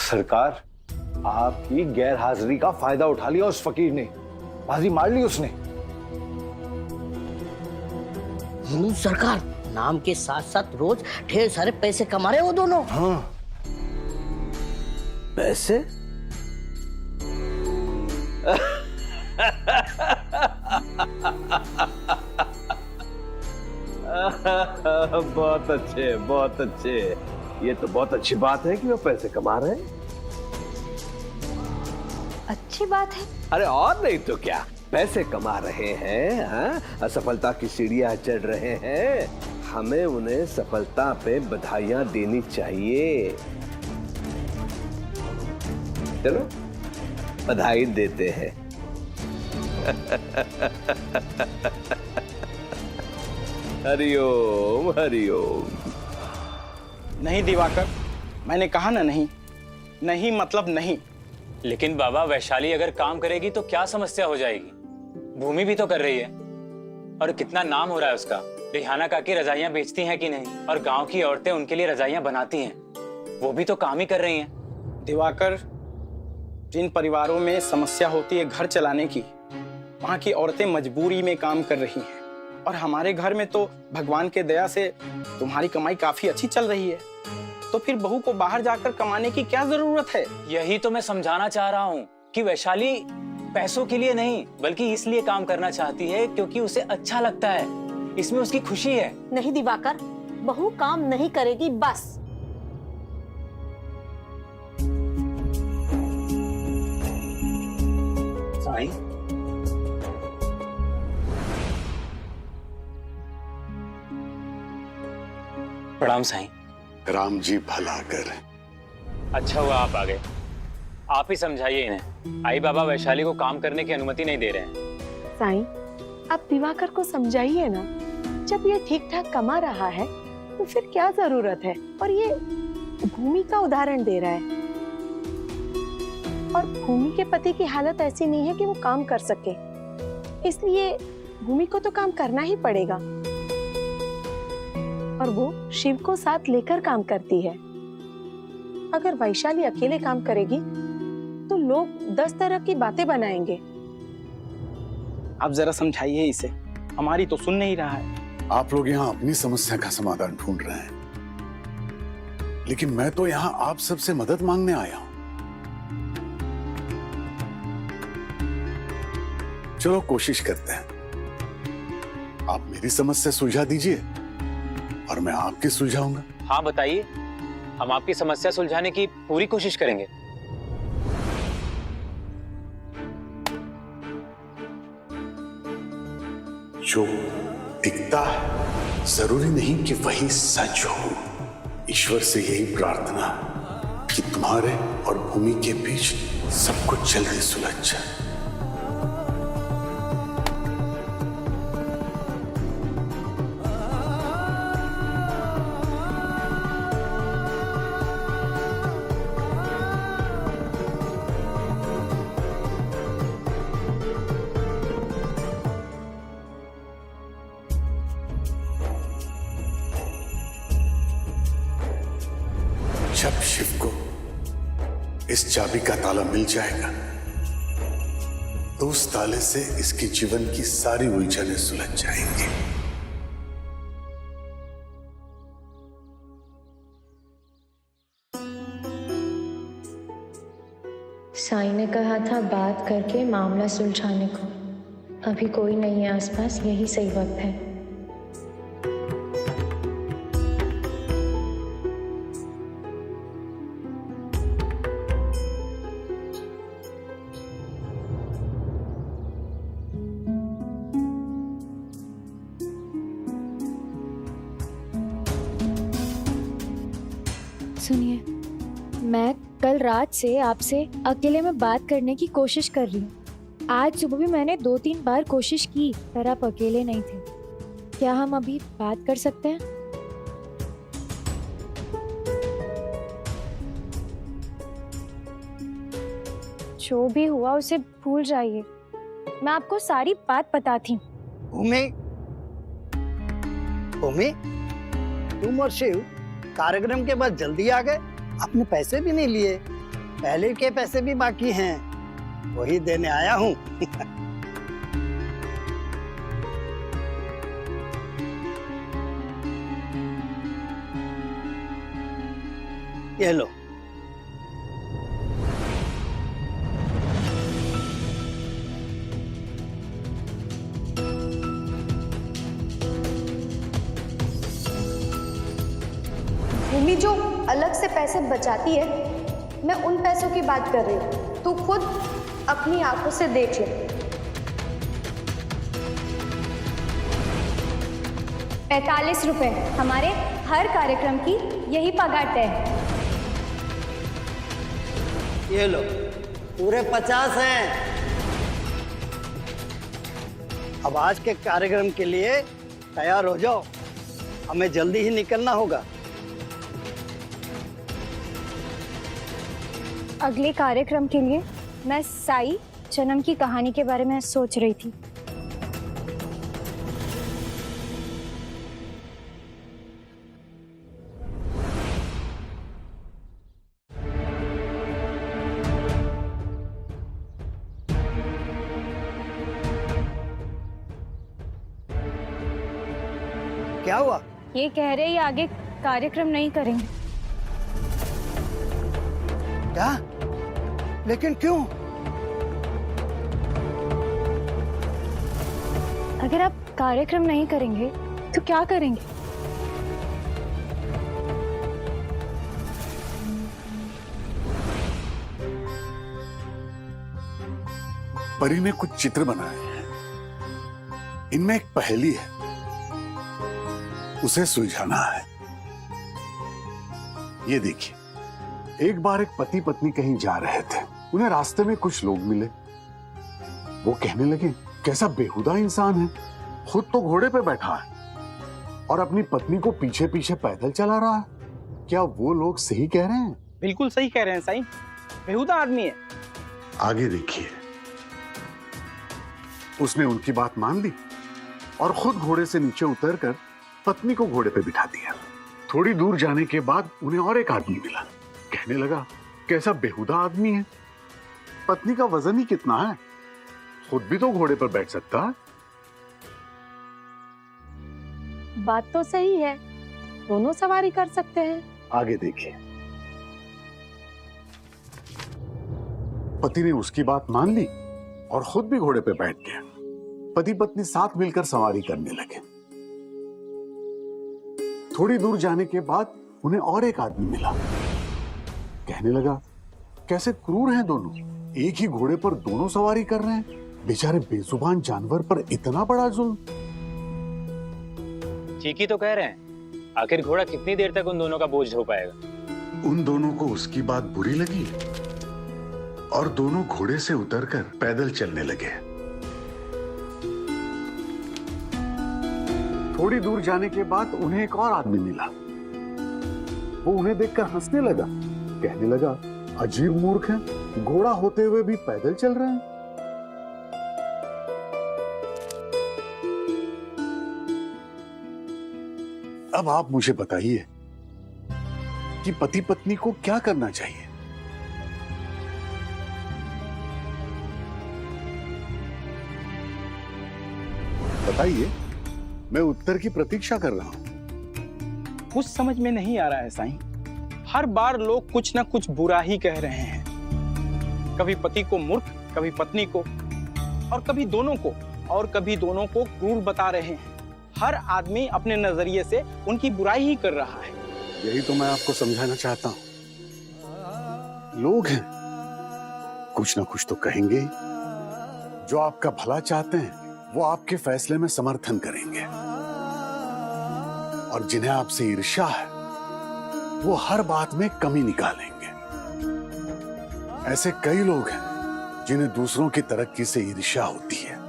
सरकार, आपकी गैर हाजिरी का फायदा उठा लिया उस फकीर ने, बाजी मार ली उसने। सरकार, नाम के साथ साथ रोज ढेर सारे पैसे कमा रहे वो दोनों। हाँ, पैसे? बहुत अच्छे, बहुत अच्छे। ये तो बहुत अच्छी बात है कि वो पैसे कमा रहे हैं। अच्छी बात है। अरे और नहीं तो क्या, पैसे कमा रहे हैं, हाँ? असफलता की सीढ़ियां चढ़ रहे हैं। हमें उन्हें सफलता पे बधाइयां देनी चाहिए। चलो बधाई देते हैं। हरिओम हरिओम। नहीं दिवाकर, मैंने कहा ना नहीं। नहीं मतलब नहीं। लेकिन बाबा, वैशाली अगर काम करेगी तो क्या समस्या हो जाएगी? भूमि भी तो कर रही है और कितना नाम हो रहा है उसका। रिहाना काकी रजाइयां बेचती हैं कि नहीं, और गांव की औरतें उनके लिए रजाइयां बनाती हैं, वो भी तो काम ही कर रही हैं। दिवाकर, जिन परिवारों में समस्या होती है घर चलाने की, वहां की औरतें मजबूरी में काम कर रही हैं, और हमारे घर में तो भगवान के दया से तुम्हारी कमाई काफी अच्छी चल रही है। तो फिर बहू को बाहर जाकर कमाने की क्या जरूरत है? यही तो मैं समझाना चाह रहा हूँ कि वैशाली पैसों के लिए नहीं, बल्कि इसलिए काम करना चाहती है क्योंकि उसे अच्छा लगता है, इसमें उसकी खुशी है। नहीं दिवाकर, बहू काम नहीं करेगी बस। साईं, प्रणाम साईं। राम जी भला कर। अच्छा हुआ आप आ गए। आप ही समझाइए इन्हें। आई बाबा वैशाली को काम करने की अनुमति नहीं दे रहे हैं। साईं, आप दिवाकर को समझाइए ना। जब ये ठीक ठाक कमा रहा है तो फिर क्या जरूरत है? और ये भूमि का उदाहरण दे रहा है, और भूमि के पति की हालत ऐसी नहीं है कि वो काम कर सके, इसलिए भूमि को तो काम करना ही पड़ेगा। और वो शिव को साथ लेकर काम करती है। अगर वैशाली अकेले काम करेगी तो लोग 10 तरह की बातें बनाएंगे। आप जरा समझाइए इसे, हमारी तो सुन नहीं रहा है। आप लोग यहाँ अपनी समस्या का समाधान ढूंढ रहे हैं, लेकिन मैं तो यहाँ आप सबसे मदद मांगने आया हूं। चलो कोशिश करते हैं। आप मेरी समस्या सुलझा दीजिए और मैं आपकी सुलझाऊंगा। हाँ बताइए, हम आपकी समस्या सुलझाने की पूरी कोशिश करेंगे। जो दिखता है जरूरी नहीं कि वही सच हो। ईश्वर से यही प्रार्थना कि तुम्हारे और भूमि के बीच सब कुछ जल्दी सुलझ जाए। जब शिव को इस चाबी का ताला मिल जाएगा तो उस ताले से इसके जीवन की सारी उलझनें सुलझ जाएंगी। साईं ने कहा था बात करके मामला सुलझाने को। अभी कोई नहीं है आसपास, यही सही वक्त है। सुनिए, मैं कल रात से आपसे अकेले में बात करने की कोशिश कर रही हूँ। आज सुबह भी मैंने 2-3 बार कोशिश की, पर आप अकेले नहीं थे। क्या हम अभी बात कर सकते हैं? जो भी हुआ उसे भूल जाइए। मैं आपको सारी बात बताती हूँ। भूमि, भूमि, तुम और शिव कार्यक्रम के बाद जल्दी आ गए, आपने पैसे भी नहीं लिए। पहले के पैसे भी बाकी हैं, वही देने आया हूँ। ये लो। भूमि जो अलग से पैसे बचाती है, मैं उन पैसों की बात कर रही हूँ। तू खुद अपनी आंखों से देख ले। 45 रुपए हमारे हर कार्यक्रम की यही पगार तय है। ये लो, पूरे 50 हैं। अब आज के कार्यक्रम के लिए तैयार हो जाओ, हमें जल्दी ही निकलना होगा। अगले कार्यक्रम के लिए मैं साई जन्म की कहानी के बारे में सोच रही थी। क्या हुआ? ये कह रहे ये आगे कार्यक्रम नहीं करेंगे। क्या? लेकिन क्यों? अगर आप कार्यक्रम नहीं करेंगे तो क्या करेंगे? परी ने कुछ चित्र बनाए हैं, इनमें एक पहेली है, उसे सुलझाना है। ये देखिए, एक बार एक पति पत्नी कहीं जा रहे थे, उन्हें रास्ते में कुछ लोग मिले। वो कहने लगे, कैसा बेहुदा इंसान है, खुद तो घोड़े पे बैठा है और अपनी पत्नी को पीछे पीछे पैदल चला रहा है। क्या वो लोग सही कह रहे हैं? बिल्कुल सही कह रहे हैं साईं, बेहुदा आदमी है। आगे देखिए, उसने उनकी बात मान ली और खुद घोड़े से नीचे उतरकर पत्नी को घोड़े पे बिठा दिया। थोड़ी दूर जाने के बाद उन्हें और एक आदमी मिला, कहने लगा, कैसा बेहुदा आदमी है, पत्नी का वजन ही कितना है, खुद भी तो घोड़े पर बैठ सकता है। बात तो सही है, दोनों सवारी कर सकते हैं। आगे देखिए, पति ने उसकी बात मान ली और खुद भी घोड़े पे बैठ गया। पति पत्नी साथ मिलकर सवारी करने लगे। थोड़ी दूर जाने के बाद उन्हें और एक आदमी मिला, कहने लगा, कैसे क्रूर हैं दोनों, एक ही घोड़े पर दोनों सवारी कर रहे हैं, बेचारे बेजुबान जानवर पर इतना बड़ा जुल्म। ठीक ही तो कह रहे हैं, आखिर घोड़ा कितनी देर तक उन दोनों का बोझ ढो पाएगा। उन दोनों को उसकी बात बुरी लगी और दोनों घोड़े से उतरकर पैदल चलने लगे। थोड़ी दूर जाने के बाद उन्हें एक और आदमी मिला। वो उन्हें देखकर हंसने लगा, कहने लगा, अजीब मूर्ख है, घोड़ा होते हुए भी पैदल चल रहे हैं। अब आप मुझे बताइए कि पति पत्नी को क्या करना चाहिए? बताइए, मैं उत्तर की प्रतीक्षा कर रहा हूं। कुछ समझ में नहीं आ रहा है साईं, हर बार लोग कुछ ना कुछ बुरा ही कह रहे हैं, कभी पति को मूर्ख, कभी पत्नी को, और कभी दोनों को, और कभी दोनों को क्रूर बता रहे हैं। हर आदमी अपने नजरिए से उनकी बुराई ही कर रहा है। यही तो मैं आपको समझाना चाहता हूं। लोग हैं, कुछ ना कुछ तो कहेंगे। जो आपका भला चाहते हैं वो आपके फैसले में समर्थन करेंगे, और जिन्हें आपसे ईर्ष्या है वो हर बात में कमी निकालेंगे। ऐसे कई लोग हैं जिन्हें दूसरों की तरक्की से ईर्ष्या होती है।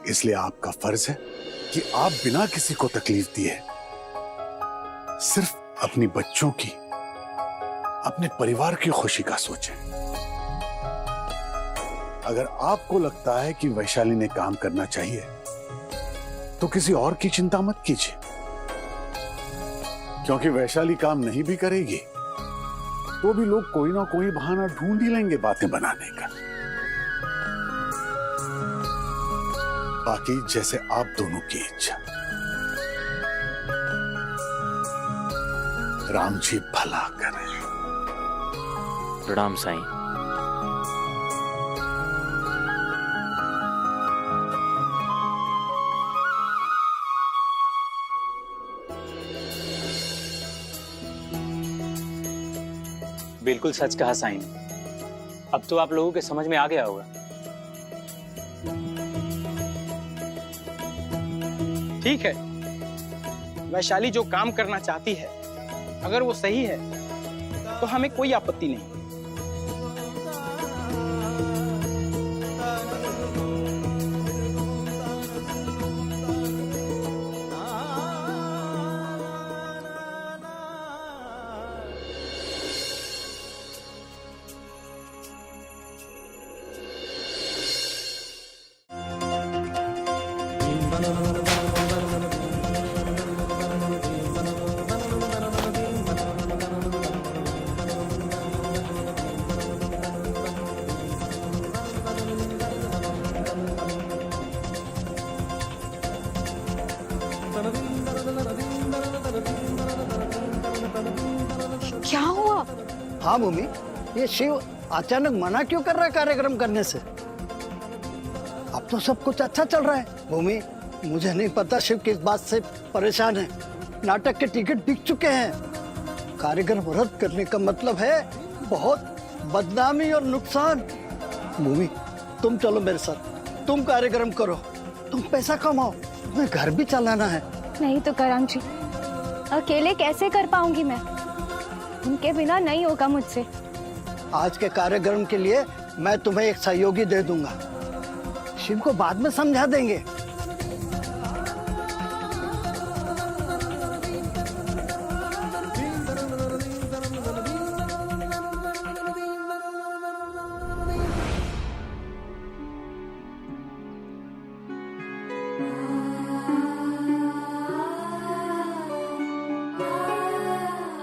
इसलिए आपका फर्ज है कि आप बिना किसी को तकलीफ दिए सिर्फ अपनी बच्चों की, अपने परिवार की खुशी का सोचें। अगर आपको लगता है कि वैशाली ने काम करना चाहिए तो किसी और की चिंता मत कीजिए, क्योंकि वैशाली काम नहीं भी करेगी तो भी लोग कोई ना कोई बहाना ढूंढ ही लेंगे बातें बनाने का। बाकी जैसे आप दोनों की इच्छा। राम जी भला करें। प्रणाम साईं। बिल्कुल सच कहा साईं ने। अब तो आप लोगों के समझ में आ गया होगा। ठीक है, वैशाली जो काम करना चाहती है अगर वो सही है तो हमें कोई आपत्ति नहीं। क्या हुआ? हाँ भूमि, ये शिव अचानक मना क्यों कर रहा है कार्यक्रम करने से? अब तो सब कुछ अच्छा चल रहा है। भूमि, मुझे नहीं पता शिव किस बात से परेशान है। नाटक के टिकट बिक चुके हैं। कार्यक्रम रद्द करने का मतलब है बहुत बदनामी और नुकसान। भूमि, तुम चलो मेरे साथ, तुम कार्यक्रम करो, तुम पैसा कमाओ, तुम्हें घर भी चलाना है। नहीं तो करम जी, अकेले कैसे कर पाऊंगी मैं? उनके बिना नहीं होगा मुझसे। आज के कार्यक्रम के लिए मैं तुम्हें एक सहयोगी दे दूंगा। शिव को बाद में समझा देंगे।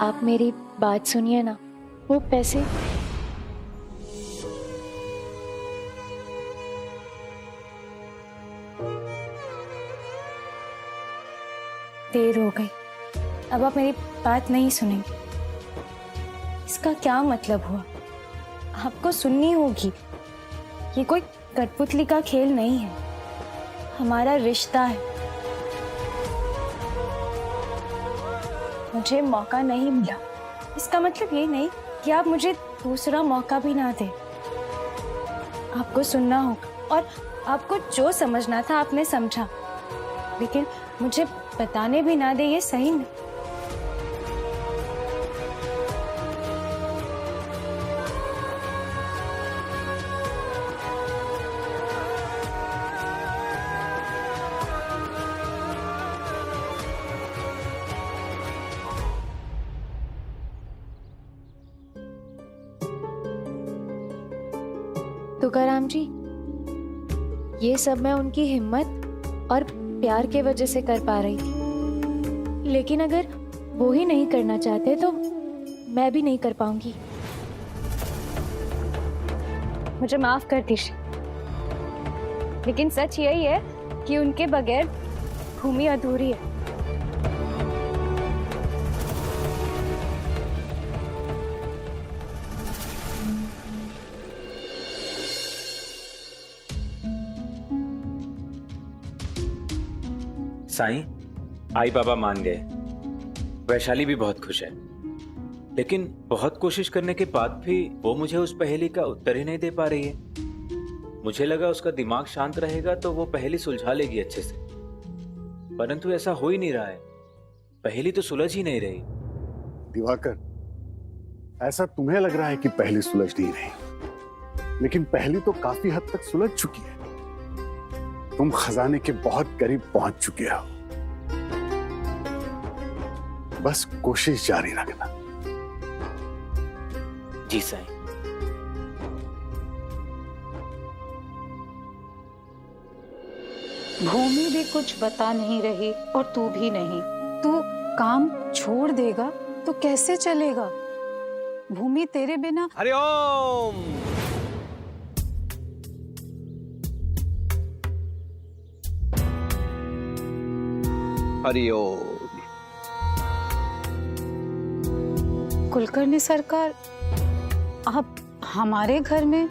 आप मेरी बात सुनिए ना, वो पैसे देर हो गई। अब आप मेरी बात नहीं सुनेंगे। इसका क्या मतलब हुआ? आपको सुननी होगी। ये कोई कठपुतली का खेल नहीं है, हमारा रिश्ता है। मुझे मौका नहीं मिला, इसका मतलब ये नहीं कि आप मुझे दूसरा मौका भी ना दें। आपको सुनना होगा और आपको जो समझना था आपने समझा, लेकिन मुझे बताने भी ना दे, ये सही नहीं। तुकाराम जी, ये सब मैं उनकी हिम्मत और प्यार के वजह से कर पा रही थी, लेकिन अगर वो ही नहीं करना चाहते तो मैं भी नहीं कर पाऊंगी। मुझे माफ कर दीजिए, लेकिन सच यही है कि उनके बगैर भूमि अधूरी है। साईं, आई बाबा मान गए। वैशाली भी बहुत खुश है, लेकिन बहुत कोशिश करने के बाद भी वो मुझे उस पहेली का उत्तर ही नहीं दे पा रही है। मुझे लगा उसका दिमाग शांत रहेगा तो वो पहेली सुलझा लेगी अच्छे से, परंतु ऐसा हो ही नहीं रहा है। पहेली तो सुलझ ही नहीं रही। दिवाकर, ऐसा तुम्हें लग रहा है कि पहेली सुलझ नहीं रही, लेकिन पहेली तो काफी हद तक सुलझ चुकी है। तुम खजाने के बहुत करीब पहुंच चुके हो। बस कोशिश जारी रखना। जी साईं। भूमि भी कुछ बता नहीं रही और तू भी नहीं। तू काम छोड़ देगा तो कैसे चलेगा? भूमि तेरे बिना। हरिओम। हरिओम। कुलकर्णी सरकार, आप हमारे घर में।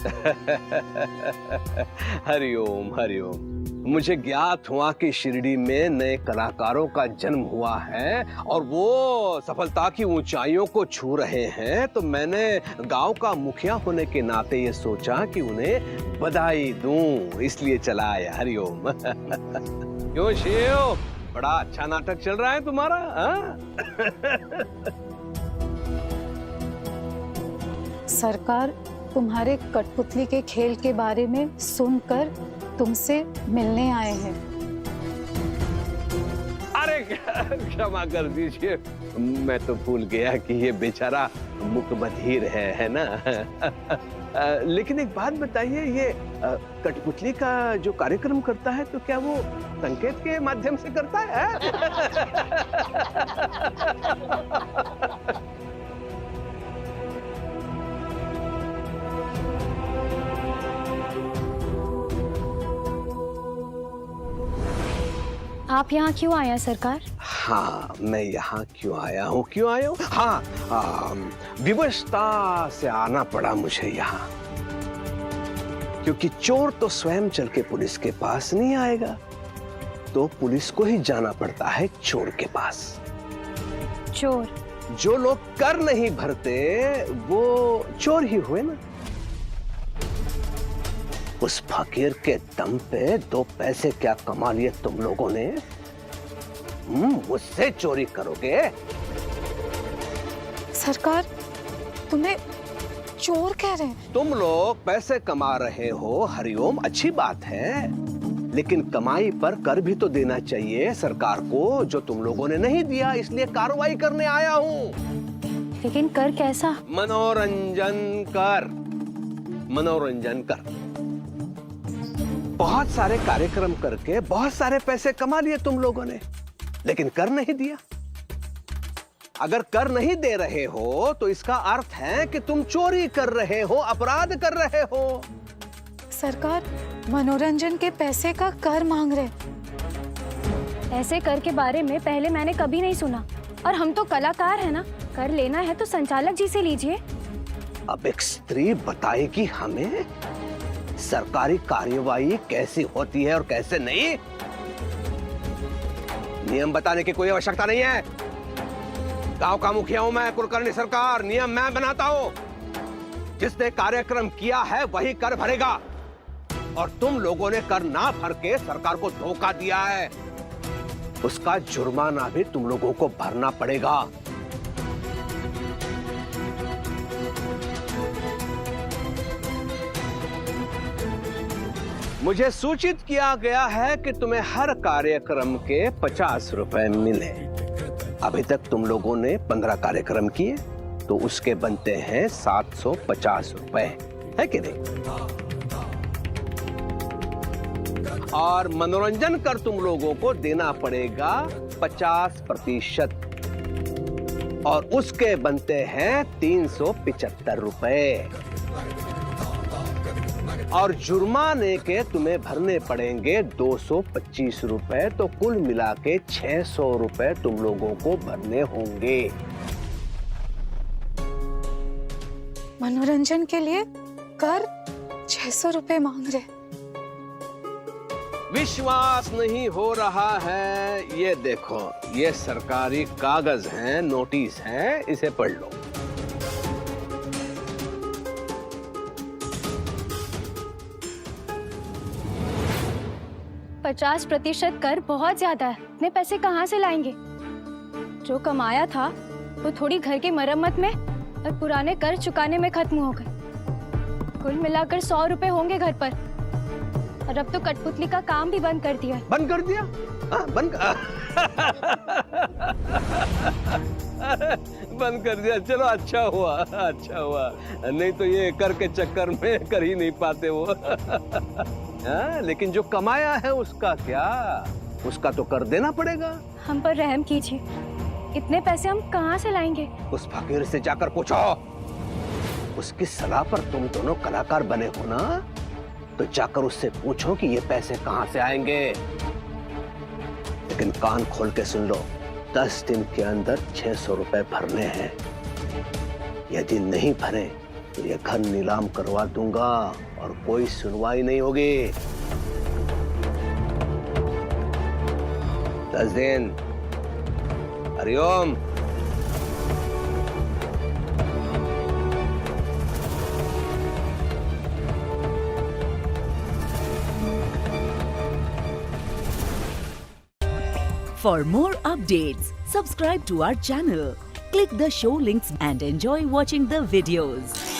हरिओम हरिओम। मुझे ज्ञात हुआ कि शिरडी में नए कलाकारों का जन्म हुआ है और वो सफलता की ऊंचाइयों को छू रहे हैं, तो मैंने गांव का मुखिया होने के नाते ये सोचा कि उन्हें बधाई दूं, इसलिए चला आया। हरिओम। क्यों शिव, बड़ा अच्छा नाटक चल रहा है तुम्हारा? सरकार, तुम्हारे कठपुतली के खेल के बारे में सुनकर तुमसे मिलने आए हैं। अरे क्षमा कर दीजिए, मैं तो भूल गया कि ये बेचारा मुकबधिर है ना। लेकिन एक बात बताइए, ये कठपुतली का जो कार्यक्रम करता है तो क्या वो संकेत के माध्यम से करता है? आप यहाँ क्यों आए हैं सरकार? हाँ, मैं यहाँ क्यों आया हूँ? हाँ, विवशता से आना पड़ा मुझे यहाँ, क्योंकि चोर तो स्वयं चल के पुलिस के पास नहीं आएगा, तो पुलिस को ही जाना पड़ता है चोर के पास। चोर? जो लोग कर नहीं भरते वो चोर ही हुए ना। उस फकीर के दम पे 2 पैसे क्या कमा लिए तुम लोगों ने? मुझसे चोरी करोगे? सरकार, तुम्हें चोर कह रहे हैं? तुम लोग पैसे कमा रहे हो, हरिओम, अच्छी बात है, लेकिन कमाई पर कर भी तो देना चाहिए सरकार को, जो तुम लोगों ने नहीं दिया, इसलिए कार्रवाई करने आया हूँ। लेकिन कर कैसा? मनोरंजन कर, मनोरंजन कर। बहुत सारे कार्यक्रम करके बहुत सारे पैसे कमा लिए तुम लोगों ने, लेकिन कर नहीं दिया। अगर कर नहीं दे रहे हो तो इसका अर्थ है कि तुम चोरी कर रहे हो, अपराध कर रहे हो। सरकार, मनोरंजन के पैसे का कर मांग रहे। ऐसे कर के बारे में पहले मैंने कभी नहीं सुना, और हम तो कलाकार हैं ना, कर लेना है तो संचालक जी से लीजिए। अब एक स्त्री बताएगी हमें सरकारी कार्यवाही कैसी होती है और कैसे नहीं? नियम बताने की कोई आवश्यकता नहीं है। गांव का मुखिया हूं मैं, कुलकर्णी सरकार, नियम मैं बनाता हूं। जिसने कार्यक्रम किया है वही कर भरेगा, और तुम लोगों ने कर ना भर के सरकार को धोखा दिया है, उसका जुर्माना भी तुम लोगों को भरना पड़ेगा। मुझे सूचित किया गया है कि तुम्हें हर कार्यक्रम के 50 रुपए मिले। अभी तक तुम लोगों ने 15 कार्यक्रम किए, तो उसके बनते हैं 750 रुपए, है कि नहीं? और मनोरंजन कर तुम लोगों को देना पड़ेगा 50%, और उसके बनते हैं 375 रुपए। और जुर्माने के तुम्हें भरने पड़ेंगे 225 रुपए, तो कुल मिला के 600 रुपए तुम लोगों को भरने होंगे। मनोरंजन के लिए कर 600 रुपए मांग रहे। विश्वास नहीं हो रहा है? ये देखो, ये सरकारी कागज हैं, नोटिस हैं, इसे पढ़ लो। पचास % कर बहुत ज्यादा है। इतने पैसे कहाँ से लाएंगे? जो कमाया था वो थोड़ी घर की मरम्मत में और पुराने कर चुकाने में खत्म हो गए। कुल मिलाकर 100 रुपए होंगे घर पर। और अब तो कठपुतली का काम भी बंद कर दिया। बंद कर दिया? बंद कर दिया, चलो अच्छा हुआ, अच्छा हुआ। नहीं तो ये कर के चक्कर में कर ही नहीं पाते वो। लेकिन जो कमाया है उसका क्या? उसका तो कर देना पड़ेगा। हम पर रहम कीजिए, इतने पैसे हम कहाँ से लाएंगे? उस फकीर से जाकर पूछो, उसकी सलाह पर तुम दोनों कलाकार बने हो ना, तो जाकर उससे पूछो कि ये पैसे कहां से आएंगे। लेकिन कान खोल के सुन लो, 10 दिन के अंदर 600 रुपए भरने हैं। यदि नहीं भरे तो ये घर नीलाम करवा दूंगा और कोई सुनवाई नहीं होगी। 10 दिन। Hariom. For more updates, subscribe to our channel, click the show links and enjoy watching the videos.